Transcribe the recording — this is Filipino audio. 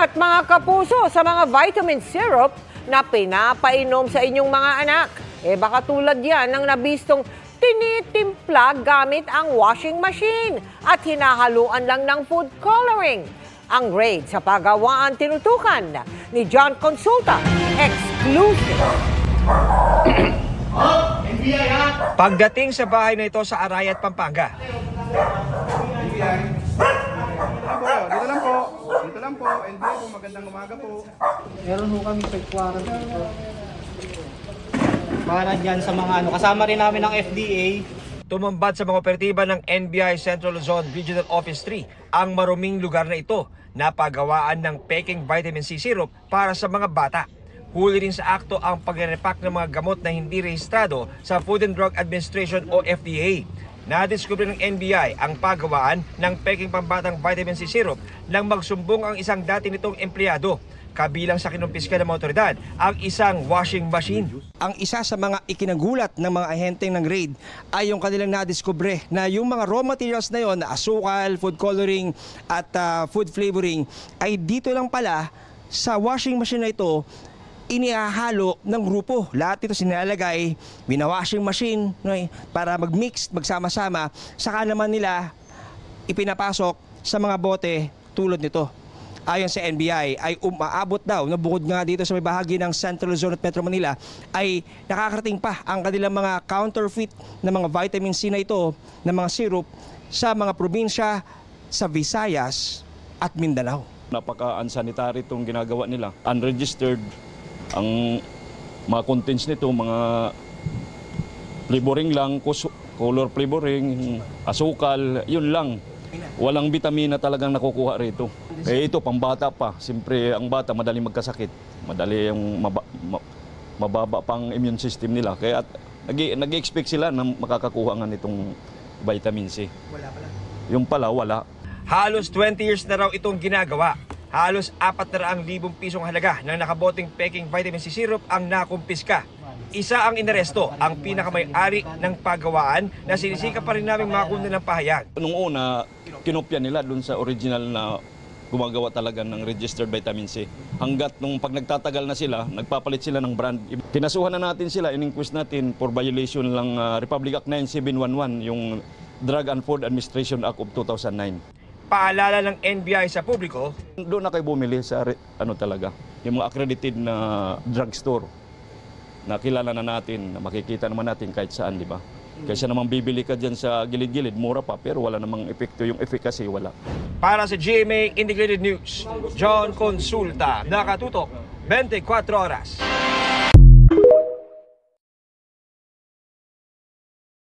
Ingat mga kapuso sa mga vitamin syrup na pinapainom sa inyong mga anak. Baka tulad yan ng nabistong tinitimpla gamit ang washing machine at hinahaluan lang ng food coloring. Ang grade sa pagawaan tinutukan ni John Consulta, exclusive. Pagdating sa bahay na ito sa Arayat, Pampanga. Dito lang po. Dito lang po. NBI po, magandang umaga po. Meron ho kami pagkuwaran dito. Para dyan sa mga kasama rin namin ng FDA. Tumambad sa mga operatiba ng NBI Central Luzon Regional Office 3 ang maruming lugar na ito na pagawaan ng peking vitamin C syrup para sa mga bata. Huli rin sa akto ang pagre-repack ng mga gamot na hindi rehistrado sa Food and Drug Administration o FDA. Nadiskubre ng NBI ang pagawaan ng peking pambatang vitamin C syrup nang magsumbong ang isang dati nitong empleyado. Kabilang sa kinumpiska ng mga otoridad ang isang washing machine. Ang isa sa mga ikinagulat ng mga ahenteng ng raid ay yung kanilang nadiskubre na yung mga raw materials na yon, asukal, food coloring at food flavoring ay dito lang pala sa washing machine na ito inihahalo ng grupo. Lahat ito sinilalagay, washing machine para mag-mix, magsama-sama, saka naman nila ipinapasok sa mga bote tulad nito. Ayon sa NBI ay umaabot daw na bukod nga dito sa may bahagi ng Central Luzon at Metro Manila ay nakakarating pa ang kanilang mga counterfeit na mga vitamin C na ito na mga syrup sa mga probinsya sa Visayas at Mindanao. Napaka-unsanitary itong ginagawa nila. Unregistered ang mga contents nito, mga flavoring lang, color flavoring, asukal, yun lang. Walang vitamina talagang nakukuha rito. Ito, pambata pa. Siyempre, ang bata madaling magkasakit. Madali yung mababa pang immune system nila. Kaya nag-expect sila na makakakuha nga nitong vitamin C. Wala pala. Yung pala, wala. Halos 20 years na raw itong ginagawa. Halos 400,000 pisong halaga ng nakaboting peking vitamin C syrup ang nakumpiska. Isa ang inaresto, ang pinakamay-ari ng pagawaan na sinisika pa rin namin makunan ng pahayag. Nung una, kinopya nila dun sa original na gumagawa talaga ng registered vitamin C. Hanggat nung pag nagtatagal na sila, nagpapalit sila ng brand. Kinasuhan na natin sila, in-inquest natin for violation ng Republic Act 9711, yung Drug and Food Administration Act of 2009. Paalala ng NBI sa publiko, Doon na kayo bumili sa talaga, yung mga accredited na drugstore. Nakilala na natin, makikita naman natin kahit saan, di ba? Kaysa naman bibili ka dyan sa gilid-gilid, mura pa, pero wala namang epekto, yung efficacy wala. para sa GMA Integrated News, John Consulta, nakatutok 24 oras.